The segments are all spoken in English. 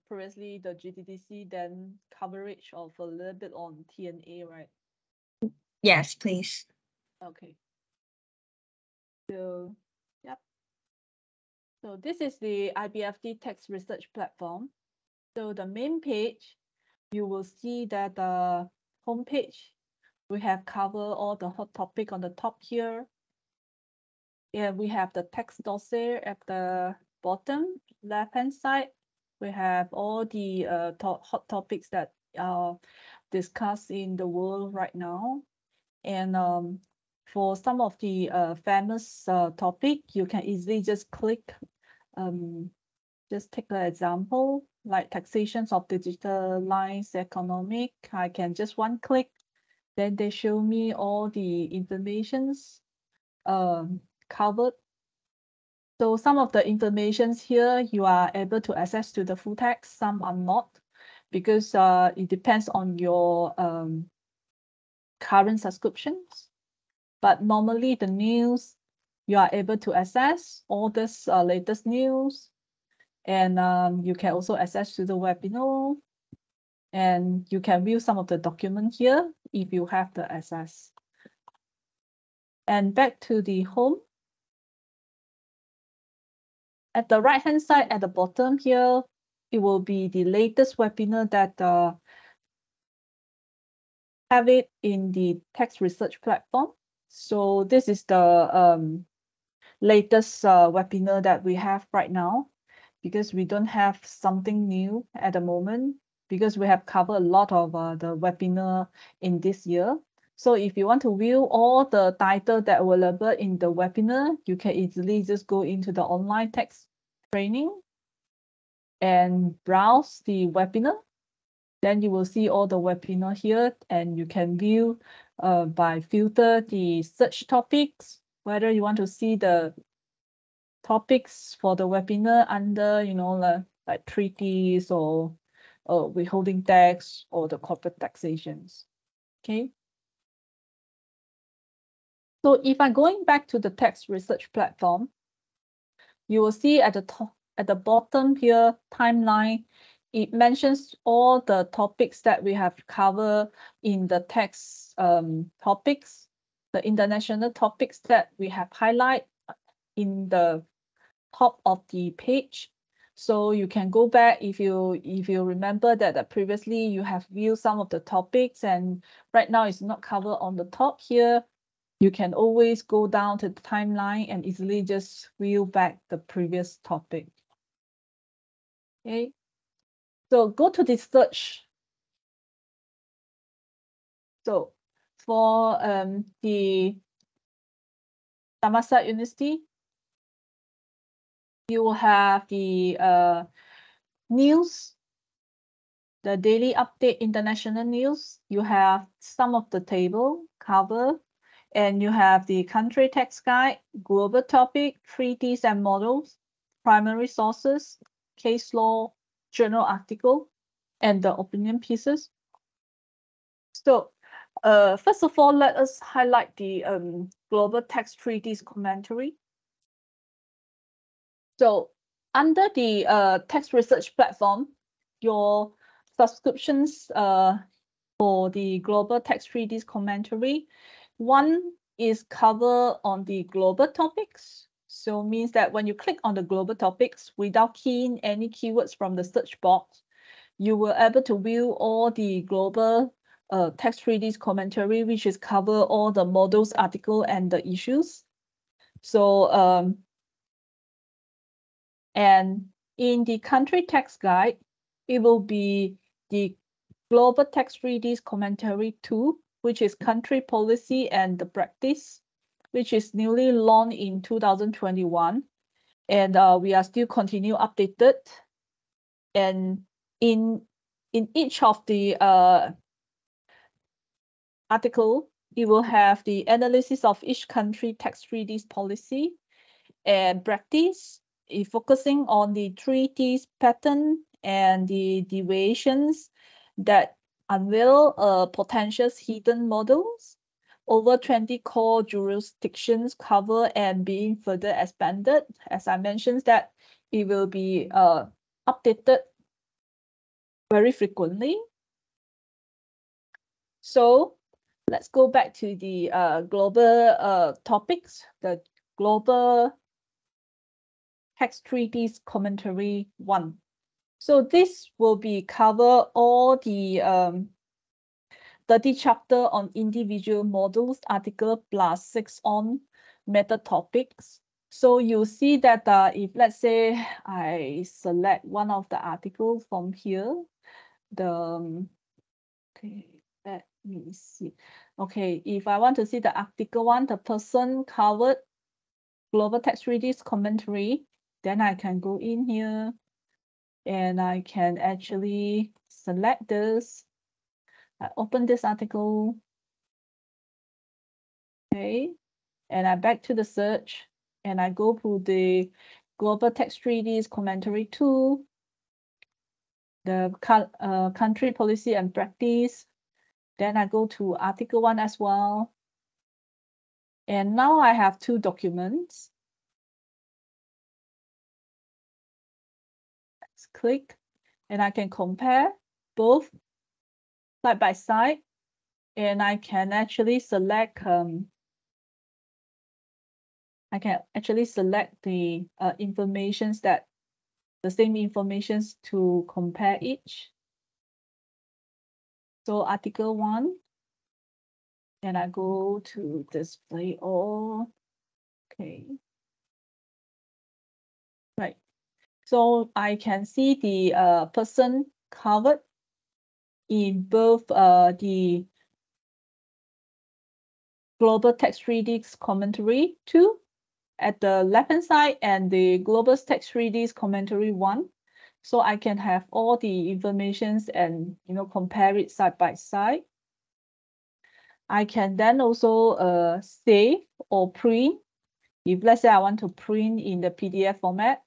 previously the GTTC, then coverage of a little bit on TNA, right? Yes, please. Okay. So, yep. So this is the IBFD text research platform. So the main page, you will see that the homepage, we have covered all the hot topic on the top here. Yeah, we have the text dossier at the bottom left-hand side. We have all the hot topics that are discussed in the world right now. And for some of the famous topic, you can easily just click. Just take the example, like taxations of digitalized economic. I can just one click, then they show me all the informations covered. So some of the informations here, you are able to access to the full text, some are not, because it depends on your current subscriptions. But normally the news, you are able to access all this latest news. And you can also access to the webinar. And you can view some of the documents here if you have the access. And back to the home. At the right-hand side at the bottom here, it will be the latest webinar that have it in the text research platform. So this is the latest webinar that we have right now, because we don't have something new at the moment, because we have covered a lot of the webinar in this year. So if you want to view all the titles that are available in the webinar, you can easily just go into the online text training and browse the webinar. Then you will see all the webinar here, and you can view by filter the search topics, whether you want to see the topics for the webinar under, you know, like treaties or withholding tax or the corporate taxations. Okay. So if I'm going back to the text research platform, you will see at the top, at the bottom here, timeline, it mentions all the topics that we have covered in the text topics, the international topics that we have highlighted in the top of the page. So you can go back if you remember that previously you have viewed some of the topics and right now it's not covered on the top here. You can always go down to the timeline and easily just view back the previous topic. Okay, so go to the search. So for the Dhammasat University, you will have the news, the daily update international news. You have some of the table cover, and you have the country text guide, global topic, treaties and models, primary sources, case law, journal article, and the opinion pieces. So first of all, let us highlight the global text treaties commentary. So under the text research platform, your subscriptions for the global text treaties commentary, one is covered on the global topics. So means that when you click on the global topics without keying any keywords from the search box, you will able to view all the global text treaties commentary, which is cover all the models, article, and the issues. So and in the country text guide, it will be the global text treaties commentary 2, which is country policy and the practice, which is newly launched in 2021. And we are still continue updated. And in each of the article, it will have the analysis of each country text treaties policy and practice, focusing on the treaties pattern and the deviations that unveil potential hidden models. Over 20 core jurisdictions cover and being further expanded. As I mentioned that it will be updated very frequently. So let's go back to the global topics, the global text treaties commentary 1. So this will be cover all the 30 chapter on individual models article plus 6 on meta topics. So you see that if let's say I select one of the articles from here, okay, let me see. Okay, if I want to see the article 1, the person covered global text treaties commentary, then I can go in here and I can actually select this. I open this article. Okay, and I back to the search and I go to the global text treaties commentary 2, the country policy and practice. Then I go to article 1 as well. And now I have 2 documents. Let's click and I can compare both side by side. And I can actually select the informations that the same informations to compare each. So article 1, and I go to display all. Okay. Right. So I can see the person covered in both the global text treaties commentary 2 at the left-hand side and the global text treaties commentary 1. So I can have all the informations and compare it side by side. I can then also save or print. If let's say I want to print in the PDF format,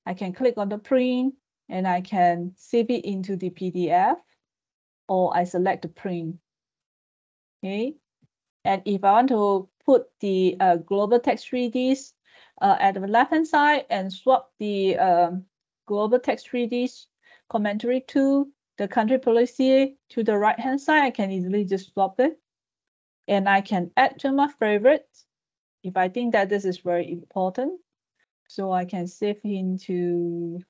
I can click on the print and I can save it into the PDF, or I select the print. Okay, and if I want to put the global text treaties at the left-hand side and swap the global text treaties commentary to the country policy to the right-hand side, I can easily just swap it. And I can add to my favorites if I think that this is very important. So I can save into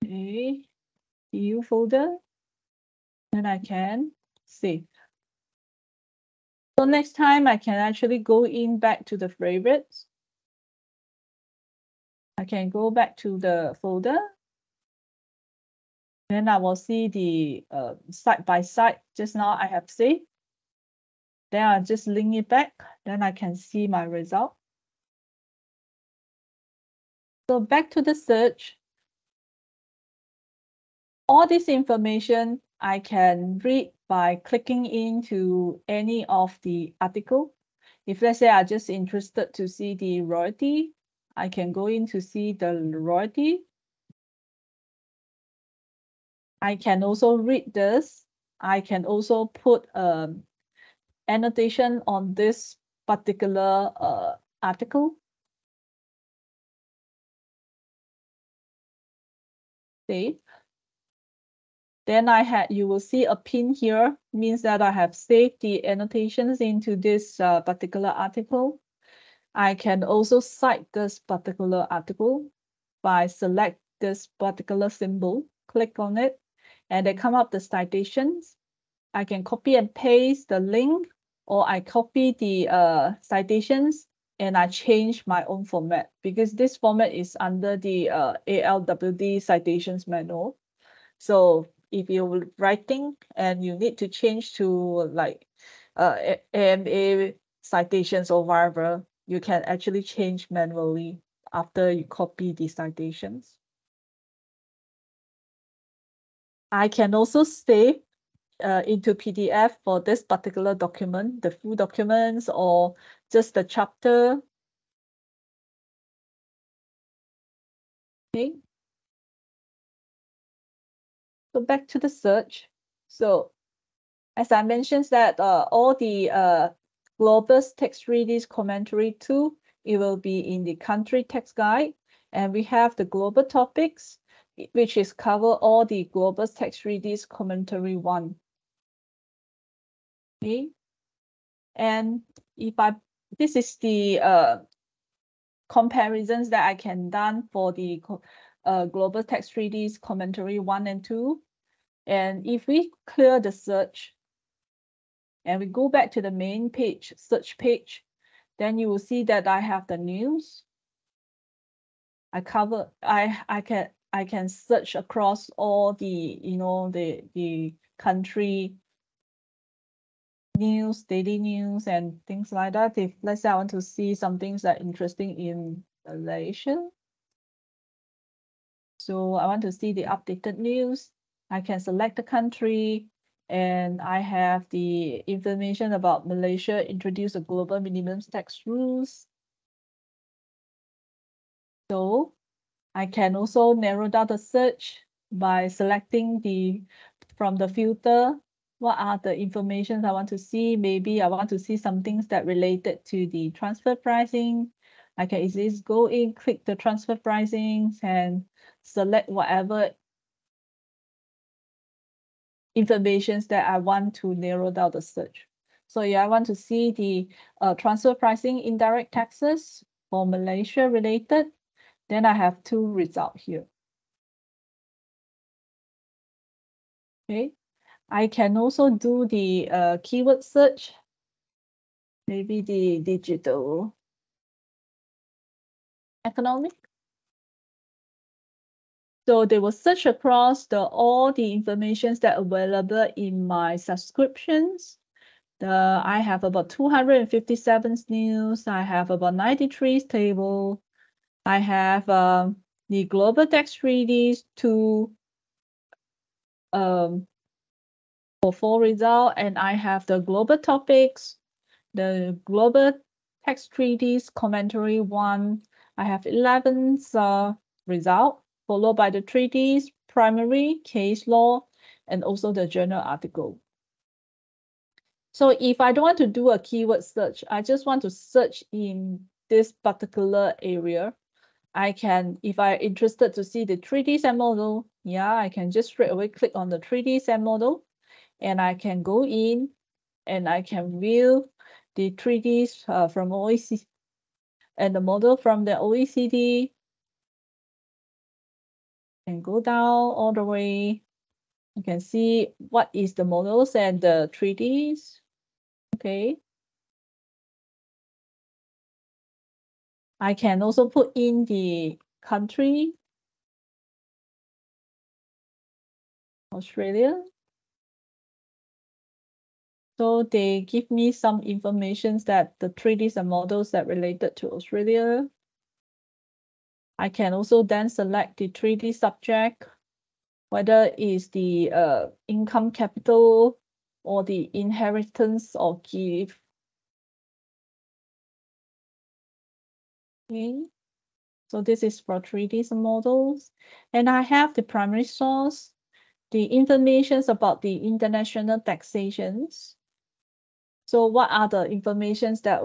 a EU folder, and I can save. So next time I can actually go in back to the favorites. I can go back to the folder. Then I will see the side by side. Just now I have saved. Then I'll just link it back. Then I can see my result. So back to the search. All this information I can read by clicking into any of the article. If let's say I'm just interested to see the royalty, I can go in to see the royalty. I can also read this. I can also put annotation on this particular article. Save. Then you will see a pin here, means that I have saved the annotations into this particular article. I can also cite this particular article by select this particular symbol, click on it, and they come up the citations. I can copy and paste the link, or I copy the citations and I change my own format, because this format is under the ALWD citations manual. So if you're writing and you need to change to like AMA citations or whatever, you can actually change manually after you copy the citations. I can also save into PDF for this particular document, the full documents or just the chapter. Okay. So back to the search. So as I mentioned that all the global text treaties commentary 2, it will be in the country text guide. And we have the global topics. which is cover all the global text treaties commentary 1. Okay, and this is the comparisons that I can done for the global text treaties commentary 1 and 2. And if we clear the search and we go back to the main page, search page, then you will see that I have the news. I can search across all the, the country news, daily news, and things like that. If let's say I want to see some things that are interesting in Malaysia, so I want to see the updated news, I can select the country, and I have the information about Malaysia introduce a global minimum tax rules. So I can also narrow down the search by selecting from the filter, what are the information I want to see. Maybe I want to see some things that related to the transfer pricing. I can easily go in, click the transfer pricing, and select whatever informations that I want to narrow down the search. So yeah, I want to see the transfer pricing indirect taxes for Malaysia related. Then I have 2 results here. Okay, I can also do the keyword search, maybe the digital economy. So they will search across all the informations that are available in my subscriptions. I have about 257 news. I have about 93 table. I have the global text treaties for 4 results, and I have the global topics, the global text treaties commentary 1. I have 11 result, followed by the treaties, primary, case law, and also the journal article. So if I don't want to do a keyword search, I just want to search in this particular area, I can, if I'm interested to see the 3D SAM model, yeah, I can just straight away click on the 3D SAM model, and I can go in and I can view the 3Ds from OECD and the model from the OECD, and go down all the way. You can see what is the models and the 3Ds. Okay. I can also put in the country, Australia. So they give me some information that the 3Ds and models that related to Australia. I can also then select the 3D subject, whether it's the income capital or the inheritance or gift. Okay. So this is for 3D models. And I have the primary source, the information about the international taxations. So what are the information that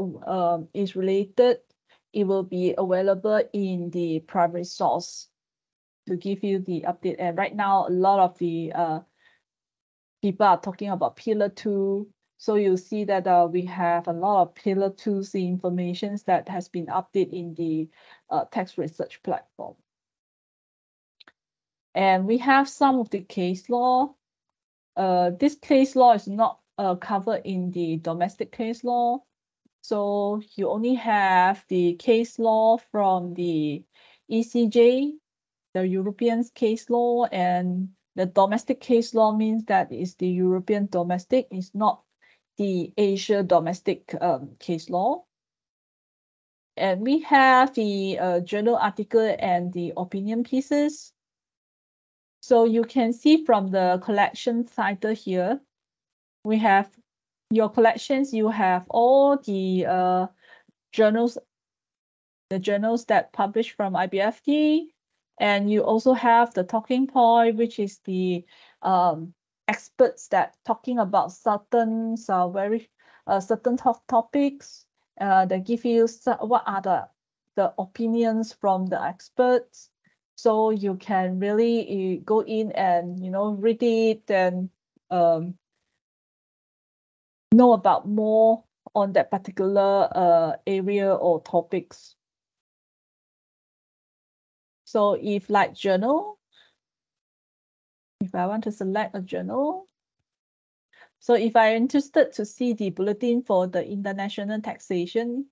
is related? It will be available in the primary source to give you the update. And right now, a lot of the people are talking about Pillar 2. So you see that we have a lot of Pillar 2's information that has been updated in the text research platform. And we have some of the case law. This case law is not covered in the domestic case law. So you only have the case law from the ECJ, the European case law, and the domestic case law means that is the European domestic, is not the Asia domestic case law. And we have the journal article and the opinion pieces. So you can see from the collection title here, we have your collections, you have all the journals that published from IBFD, and you also have the talking point, which is the experts that talking about certain certain topics that give you what are the opinions from the experts. So you can really go in and, read it and know about more on that particular area or topics. So if like journal, if I want to select a journal, so if I'm interested to see the bulletin for the international taxation,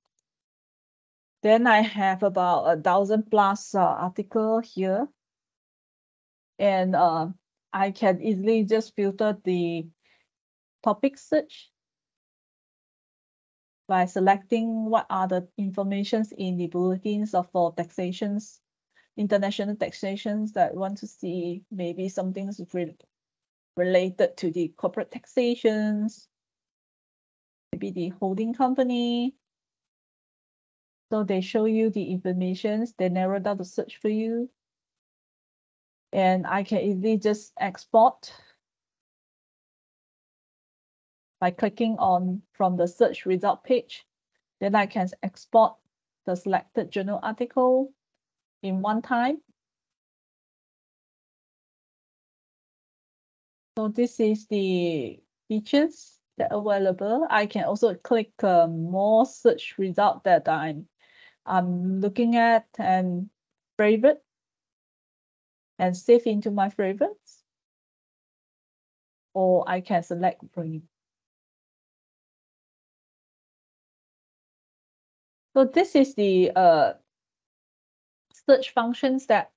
then I have about 1,000+ article here. And I can easily just filter the topic search by selecting what are the informations in the bulletins of for taxations, international taxations that I want to see, maybe something related to the corporate taxations, maybe the holding company. So they show you the informations, they narrow down the search for you. And I can easily just export by clicking on from the search result page. Then I can export the selected journal article in one time. So this is the features that are available. I can also click more search result that I'm looking at and favorite and save into my favorites. Or I can select bring. So this is the search functions that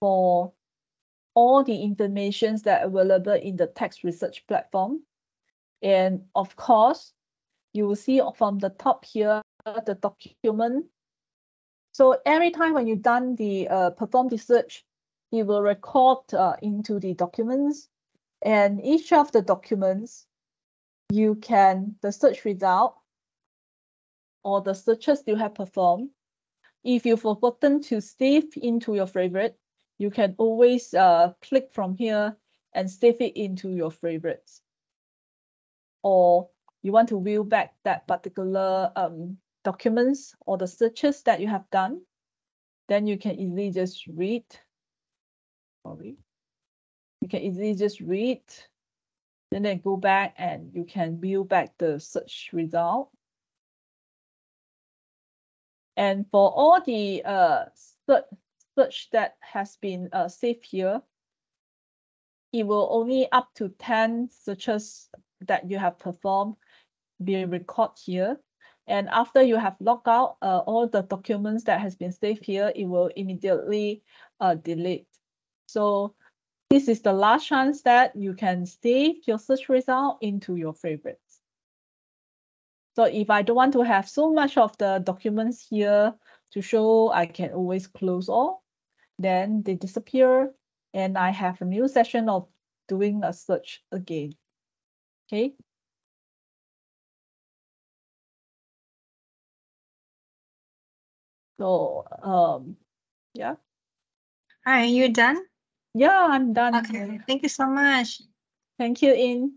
for all the informations that are available in the text research platform. And of course, you will see from the top here, the document. So every time when you've done the perform the search, it will record into the documents. And each of the documents, you can, the search result or the searches you have performed, if you've forgotten to save into your favorite, you can always click from here and save it into your favorites. Or you want to view back that particular documents or the searches that you have done, then you can easily just read. Sorry. You can easily just read, then go back and you can view back the search result. And for all the search that has been saved here, it will only up to 10 searches that you have performed be recorded here. And after you have logged out all the documents that has been saved here, it will immediately delete. So this is the last chance that you can save your search result into your favorites. So if I don't want to have so much of the documents here to show, I can always close all. Then they disappear and I have a new session of doing a search again. Okay. So yeah. Are you done? Yeah, I'm done. Okay, thank you so much. Thank you, In.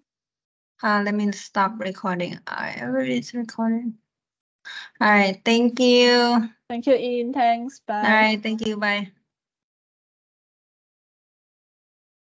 Let me stop recording. It's recording. All right, thank you. Thank you, In. Thanks. Bye. All right, thank you. Bye.